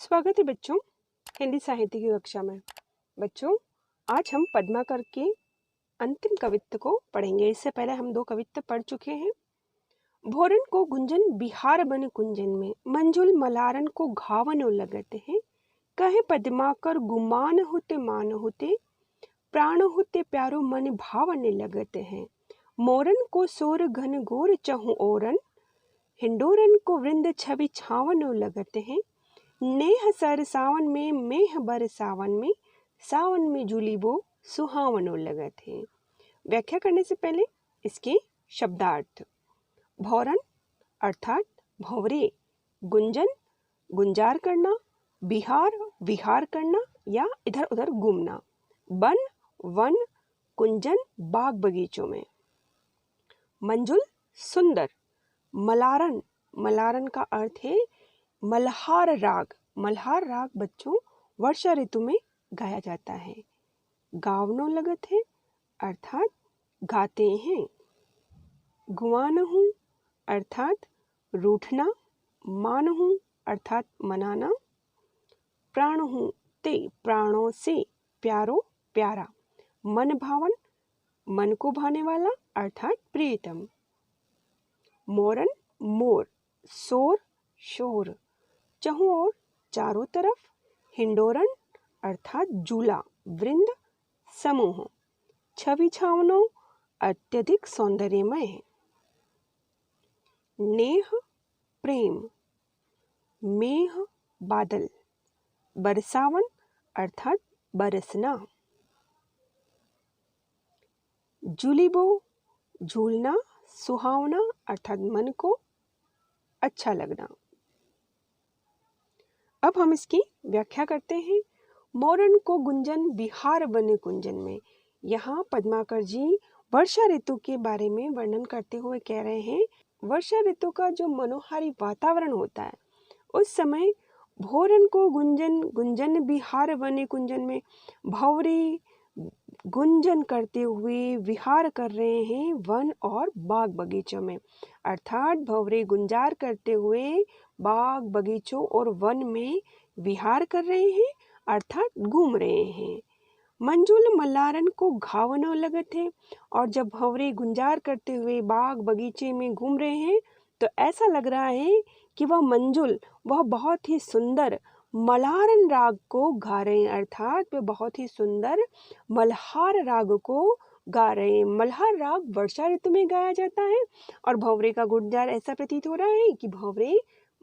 स्वागत है बच्चों हिंदी साहित्य की कक्षा में। बच्चों, आज हम पद्माकर के अंतिम कवित्त को पढ़ेंगे। इससे पहले हम 2 कवित्त पढ़ चुके हैं। भोरन को गुंजन बिहार बन कुंजन में, मंजुल मलारन को घावनो लगते हैं। कहे पद्माकर गुमान होते मान होते, प्राण होते प्यारो मन भावने लगते हैं। मोरन को सोर घन घोर चहु ओरन, हिंडोरन को वृंद छवि छावनो लगते हैं। नेह सर सावन में मेह बर सावन में जुलीबो सुहावनो लगत है। व्याख्या करने से पहले इसके शब्दार्थ। भौरन अर्थात भंवरे, गुंजन गुंजार करना, बिहार विहार करना या इधर उधर घूमना, बन वन, कुंजन बाग बगीचों में, मंजुल सुंदर, मलारन मलारन का अर्थ है मल्हार राग। मल्हार राग बच्चों वर्षा ऋतु में गाया जाता है। गावनो लगत है अर्थात गाते हैं। गुआनहु अर्थात रूठना, मानहु अर्थात मनाना, प्राणहु ते प्राणों से प्यारो प्यारा, मन भावन मन को भाने वाला अर्थात प्रियतम। मोरन मोर, सोर शोर, चहुं ओर चारों तरफ, हिंडोरन अर्थात झूला, वृंद समूह, छवि छावनो अत्यधिक सौंदर्यमय है। नेह प्रेम, मेह बादल, बरसावन अर्थात बरसना, जुलीबो झूलना, सुहावना अर्थात मन को अच्छा लगना। अब हम इसकी व्याख्या करते हैं। मोरन को गुंजन बिहार बने कुंजन में, यहाँ पद्माकर जी वर्षा ऋतु के बारे में वर्णन करते हुए कह रहे हैं। वर्षा ऋतु का जो मनोहारी वातावरण होता है उस समय भोरन को गुंजन गुंजन बिहार बने कुंजन में, भंवरे गुंजन करते हुए विहार कर रहे हैं वन और बाग बगीचों में, अर्थात भंवरे गुंजार करते हुए बाग बगीचों और वन में विहार कर रहे हैं अर्थात घूम रहे हैं। मंजुल मल्लारन को घावनो लगत है, और जब भंवरे गुंजार करते हुए बाग बगीचे में घूम रहे हैं तो ऐसा लग रहा है कि वह मंजुल, वह बहुत ही सुंदर मलारन राग को गा रहे हैं, अर्थात वे बहुत ही सुंदर मल्हार राग को गा रहे हैं। मल्हार राग वर्षा ऋतु में गाया जाता है और भंवरे का गुंजार ऐसा प्रतीत हो रहा है कि भंवरे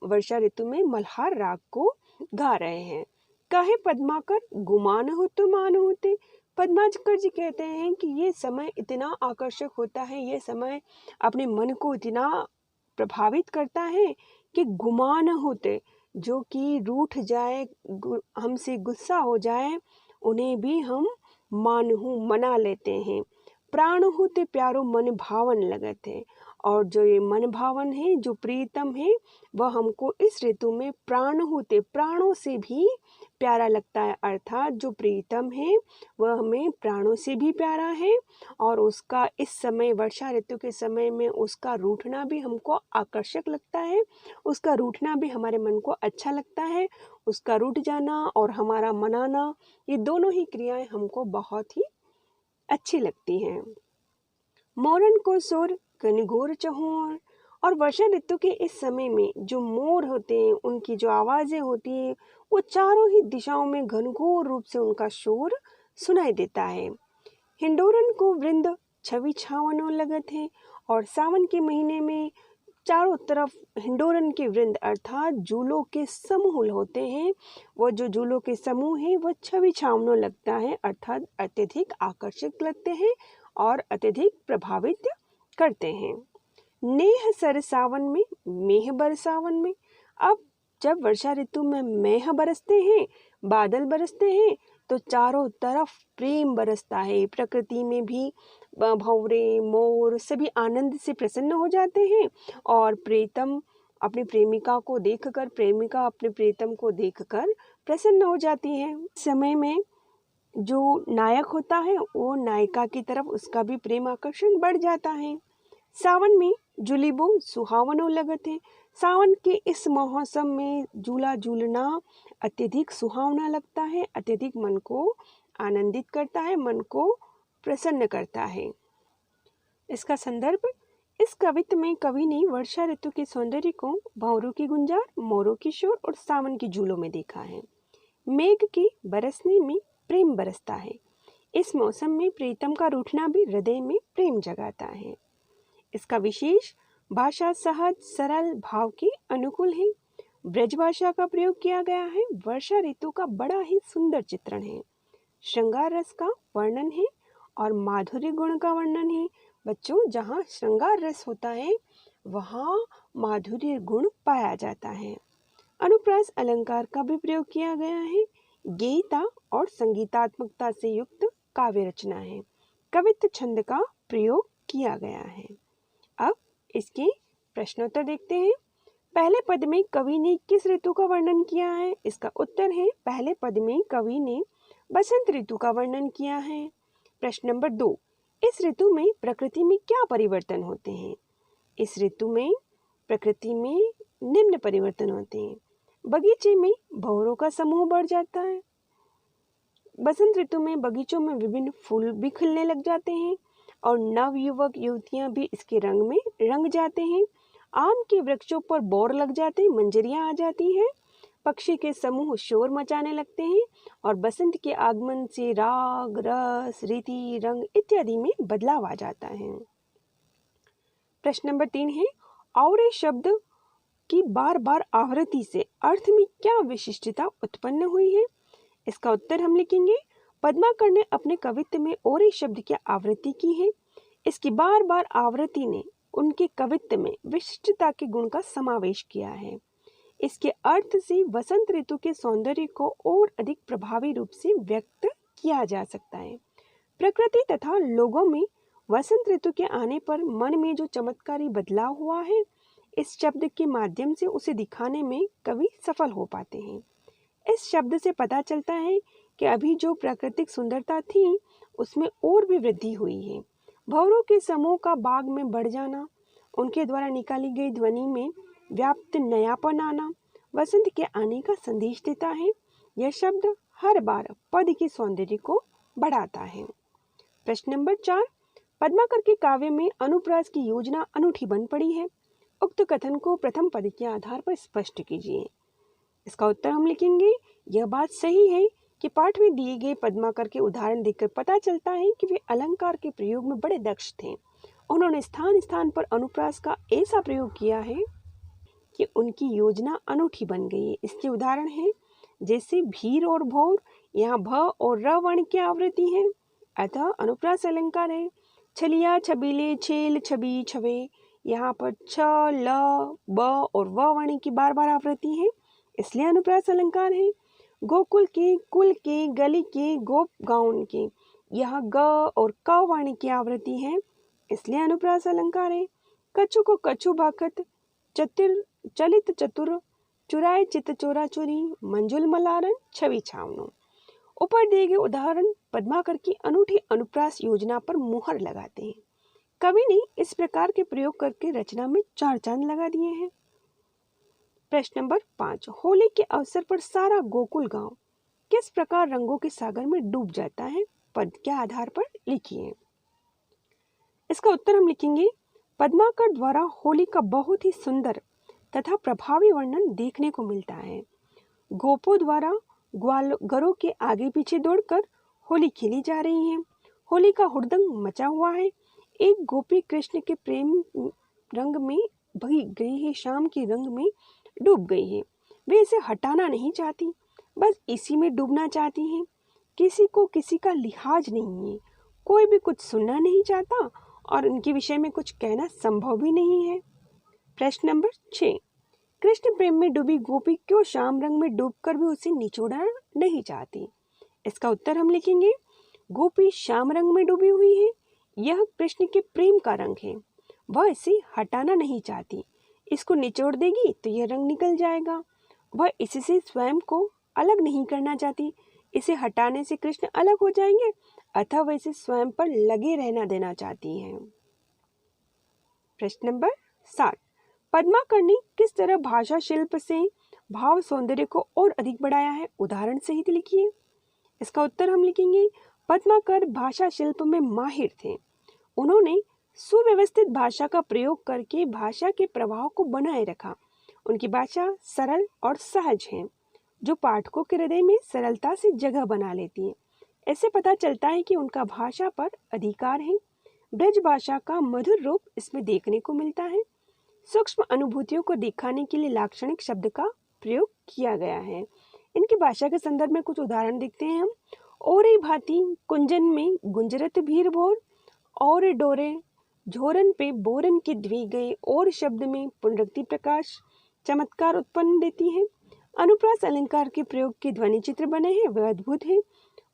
वर्षा ऋतु में मल्हार राग को गा रहे हैं। काहे पद्माकर गुमान होते मान होते, पद्माकर जी कहते हैं कि ये समय इतना आकर्षक होता है, ये समय अपने मन को इतना प्रभावित करता है कि गुमान होते, जो कि रूठ जाए, हमसे गुस्सा हो जाए, उन्हें भी हम मानहु मना लेते हैं। प्राण होते प्यारो मन भावन लगत है, और जो ये मन भावन है, जो प्रीतम है, वह हमको इस ऋतु में प्राण होते प्राणों से भी प्यारा लगता है, अर्थात जो प्रीतम है वह हमें प्राणों से भी प्यारा है। और उसका इस समय वर्षा ऋतु के समय में उसका रूठना भी हमको आकर्षक लगता है, उसका रूठना भी हमारे मन को अच्छा लगता है। उसका रूठ जाना और हमारा मनाना, ये दोनों ही क्रियाएं हमको बहुत ही अच्छी लगती हैं। मोरन को सोर घनघोर चहुं, और वर्षा ऋतु के इस समय में जो मोर होते हैं उनकी जो आवाजें होती हैं वो चारों ही दिशाओं में घनघोर रूप से उनका शोर सुनाई देता है। हिंडोरन को वृंद छवि छावनो लगत है, और सावन के महीने में चारों तरफ हिंडोरन के वृंद अर्थात जूलों के समूह होते हैं। वो जो जूलों के समूह हैं वह छवि छावनो लगता है, अर्थात अत्यधिक आकर्षक लगते हैं और अत्यधिक प्रभावित करते हैं। नेह सर सावन में मेह बरसावन में, अब जब वर्षा ऋतु में मेह बरसते हैं, बादल बरसते हैं, तो चारों तरफ प्रेम बरसता है। प्रकृति में भी भंवरे मोर सभी आनंद से प्रसन्न हो जाते हैं, और प्रीतम अपनी प्रेमिका को देखकर, प्रेमिका अपने प्रीतम को देखकर प्रसन्न हो जाती है। समय में जो नायक होता है वो नायिका की तरफ उसका भी प्रेम आकर्षण बढ़ जाता है। सावन में जुलीबो सुहावनो लगत है, सावन के इस मौसम में झूला झूलना अत्यधिक सुहावना लगता है, अत्यधिक मन को आनंदित करता है, मन को प्रसन्न करता है। इसका संदर्भ, इस कवित्त में कवि ने वर्षा ऋतु के सौंदर्य को भंवरों की गुंजार, मोरों की शोर और सावन के झूलों में देखा है। मेघ के बरसने में प्रेम बरसता है। इस मौसम में प्रीतम का रूठना भी हृदय में प्रेम जगाता है। इसका विशेष, भाषा सहज सरल भाव के अनुकूल है। ब्रज भाषा का प्रयोग किया गया है। वर्षा ऋतु का बड़ा ही सुंदर चित्रण है। श्रृंगार रस का वर्णन है और माधुर्य गुण का वर्णन है। बच्चों, जहाँ श्रृंगार रस होता है वहाँ माधुर्य गुण पाया जाता है। अनुप्रास अलंकार का भी प्रयोग किया गया है। गीता और संगीतात्मकता से युक्त काव्य रचना है। कवित्त छंद का प्रयोग किया गया है। अब इसके प्रश्नोत्तर देखते हैं। पहले पद में कवि ने किस ऋतु का वर्णन किया है? इसका उत्तर है, पहले पद में कवि ने बसंत ऋतु का वर्णन किया है। प्रश्न नंबर 2, इस ऋतु में प्रकृति में क्या परिवर्तन होते हैं? इस ऋतु में प्रकृति में निम्न परिवर्तन होते हैं। बगीचे में भंवरों का समूह बढ़ जाता है। बसंत ऋतु में बगीचों में विभिन्न फूल भी खिलने लग जाते हैं और नव युवक युवतियां भी इसके रंग में रंग जाते हैं। आम के वृक्षों पर बोर लग जाते हैं, मंजरियां आ जाती हैं, पक्षी के समूह शोर मचाने लगते हैं और बसंत के आगमन से राग, रस, रीति, रंग इत्यादि में बदलाव आ जाता है। प्रश्न नंबर 3 है, और शब्द की बार बार आवृत्ति से अर्थ में क्या विशिष्टता उत्पन्न हुई है? इसका उत्तर हम लिखेंगे, पद्माकर ने अपने कवित्त में ओरे शब्द की आवृत्ति की है। इसकी बार बार आवृत्ति ने उनके कवित्त में विशिष्टता के गुण का समावेश किया है। इसके अर्थ से वसंत ऋतु के सौंदर्य को और अधिक प्रभावी रूप से व्यक्त किया जा सकता है। प्रकृति तथा लोगों में वसंत ऋतु के आने पर मन में जो चमत्कारी बदलाव हुआ है, इस शब्द के माध्यम से उसे दिखाने में कवि सफल हो पाते हैं। इस शब्द से पता चलता है कि अभी जो प्राकृतिक सुंदरता थी उसमें और भी वृद्धि हुई है। भंवरों के समूह का बाग में बढ़ जाना, उनके द्वारा निकाली गई ध्वनि में व्याप्त नयापन आना वसंत के आने का संदेश देता है। यह शब्द हर बार पद के सौंदर्य को बढ़ाता है। प्रश्न नंबर 4, पद्माकर के काव्य में अनुप्रास की योजना अनूठी बन पड़ी है। उक्त कथन को प्रथम पद के आधार पर स्पष्ट कीजिए। इसका उत्तर हम लिखेंगे, यह बात सही है कि पाठ में दिए गए पद्माकर के उदाहरण देखकर पता चलता है कि वे अलंकार के प्रयोग में बड़े दक्ष थे। उन्होंने स्थान स्थान पर अनुप्रास का ऐसा प्रयोग किया है कि उनकी योजना अनूठी बन गई है। इसके उदाहरण हैं जैसे भीर और भोर, यहाँ भ और र वर्ण की आवृत्ति है, अतः अनुप्रास अलंकार है। छलिया, छबीले, छेल, छवि, छवे, यहाँ पर छ, ल, ब और व वर्ण की बार बार आवृत्ति है, इसलिए अनुप्रास अलंकार है। गोकुल के, कुल के, गली के, गोप गाउन के, यहाँ ग और क वर्ण की आवृत्ति है, इसलिए अनुप्रास अलंकार है। कछु को कछु भाखत, चलित चतुर, चुराए चित चोरा चोरी, मंजुल मलारन, छवि छावनो। ऊपर दिए गए उदाहरण पद्माकर की अनूठी अनुप्रास योजना पर मुहर लगाते हैं। कवि ने इस प्रकार के प्रयोग करके रचना में 4 चांद लगा दिए हैं। प्रश्न नंबर 5, होली के अवसर पर सारा गोकुल गांव किस प्रकार रंगों के सागर में डूब जाता है? पद के आधार पर लिखिए। इसका उत्तर हम लिखेंगे, पद्माकर द्वारा होली का बहुत ही सुंदर तथा प्रभावी वर्णन देखने को मिलता है। गोपों द्वारा ग्वालघरों के आगे पीछे दौड़कर होली खेली जा रही है। होली का हुड़दंग मचा हुआ है। एक गोपी कृष्ण के प्रेम रंग में भई गई है, शाम के रंग में डूब गई है। वे इसे हटाना नहीं चाहती, बस इसी में डूबना चाहती हैं। किसी को किसी का लिहाज नहीं है, कोई भी कुछ सुनना नहीं चाहता और उनके विषय में कुछ कहना संभव भी नहीं है। प्रश्न नंबर 6, कृष्ण प्रेम में डूबी गोपी क्यों शाम रंग में डूबकर भी उसे निचोड़ना नहीं चाहती? इसका उत्तर हम लिखेंगे, गोपी श्याम रंग में डूबी हुई है। यह कृष्ण के प्रेम का रंग है, वह इसे हटाना नहीं चाहती। इसको निचोड़ देगी तो यह रंग निकल जाएगा। वह इससे स्वयं को अलग नहीं करना चाहती, इसे हटाने से कृष्ण अलग हो जाएंगे, अतः वह इसे स्वयं पर लगे रहना देना चाहती हैं। प्रश्न नंबर 7, पद्माकर ने किस तरह भाषा शिल्प से भाव सौंदर्य को और अधिक बढ़ाया है, उदाहरण सहित लिखिए। इसका उत्तर हम लिखेंगे, पद्माकर भाषा शिल्प में माहिर थे। उन्होंने सुव्यवस्थित भाषा का प्रयोग करके भाषा के प्रवाह को बनाए रखा। उनकी भाषा सरल और सहज है, जो पाठकों के हृदय में सरलता से जगह बना लेती है। ऐसे पता चलता है कि उनका भाषा पर अधिकार है। ब्रज भाषा का मधुर रूप इसमें देखने को मिलता है। सूक्ष्म अनुभूतियों को दिखाने के लिए लाक्षणिक शब्द का प्रयोग किया गया है। इनकी भाषा के संदर्भ में कुछ उदाहरण देखते हैं हम। ओरे भांति कुंजन में गुंजरत भीर भोर, और डोरे झोरन पे बोरन के द्वी गए, और शब्द में पुनरुक्ति प्रकाश चमत्कार उत्पन्न देती है। अनुप्रास अलंकार के प्रयोग के ध्वनि चित्र बने हैं, वह अद्भुत है।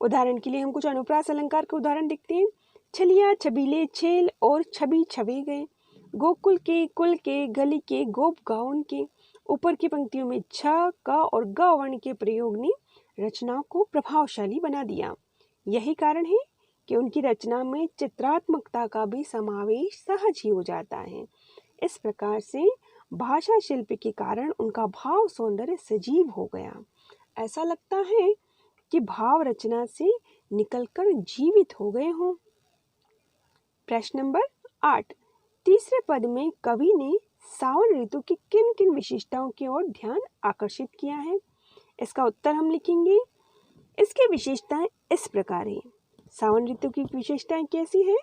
उदाहरण के लिए हम कुछ अनुप्रास अलंकार के उदाहरण देखते हैं। छलिया छबीले छेल, और छवि छवे गए, गोकुल के कुल के गली के गोप गाउन के। ऊपर की पंक्तियों में छ, क और ग वर्ण के प्रयोग ने रचना को प्रभावशाली बना दिया। यही कारण है कि उनकी रचना में चित्रात्मकता का भी समावेश सहज ही हो जाता है। इस प्रकार से भाषा शिल्प के कारण उनका भाव सौंदर्य सजीव हो गया। ऐसा लगता है कि भाव रचना से निकलकर जीवित हो गए हों। प्रश्न नंबर 8, तीसरे पद में कवि ने सावन ऋतु की किन किन विशेषताओं की ओर ध्यान आकर्षित किया है? इसका उत्तर हम लिखेंगे, इसकी विशेषताएं इस प्रकार हैं। सावन ऋतु की विशेषताएं कैसी है?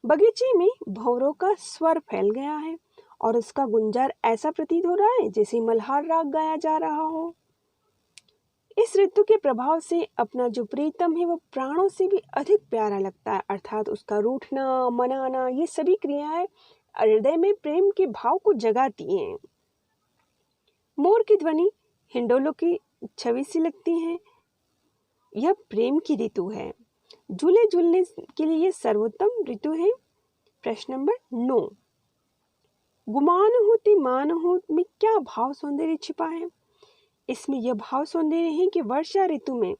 बगीचे में भंवरों का स्वर फैल गया है, और उसका गुंजार ऐसा प्रतीत हो रहा है जैसे मल्हार राग गाया जा रहा हो। इस ऋतु के प्रभाव से अपना जो प्रीतम है वो प्राणों से भी अधिक प्यारा लगता है, अर्थात उसका रूठना, मनाना, ये सभी क्रियाएं हृदय में प्रेम के भाव को जगाती हैं। मोर की ध्वनि हिंडोलों की छवि सी लगती है। यह प्रेम की ऋतु है। झूले झूलने के लिए सर्वोत्तम ऋतु है। प्रश्न नंबर 9, गुमान होती मान हो में क्या भाव सौंदर्य छिपा है? इसमें यह भाव सौंदर्य है कि वर्षा ऋतु में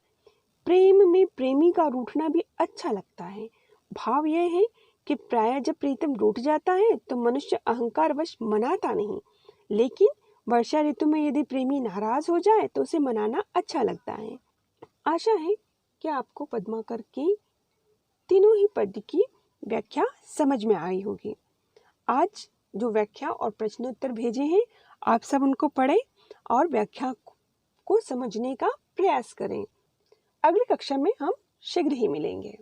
प्रेम में प्रेमी का रूठना भी अच्छा लगता है। भाव यह है कि प्रायः जब प्रीतम रूठ जाता है तो मनुष्य अहंकारवश मनाता नहीं, लेकिन वर्षा ऋतु में यदि प्रेमी नाराज हो जाए तो उसे मनाना अच्छा लगता है। आशा है कि आपको पद्माकर के तीनों ही पद की व्याख्या समझ में आई होगी। आज जो व्याख्या और प्रश्नोत्तर भेजे हैं, आप सब उनको पढ़ें और व्याख्या को समझने का प्रयास करें। अगली कक्षा में हम शीघ्र ही मिलेंगे।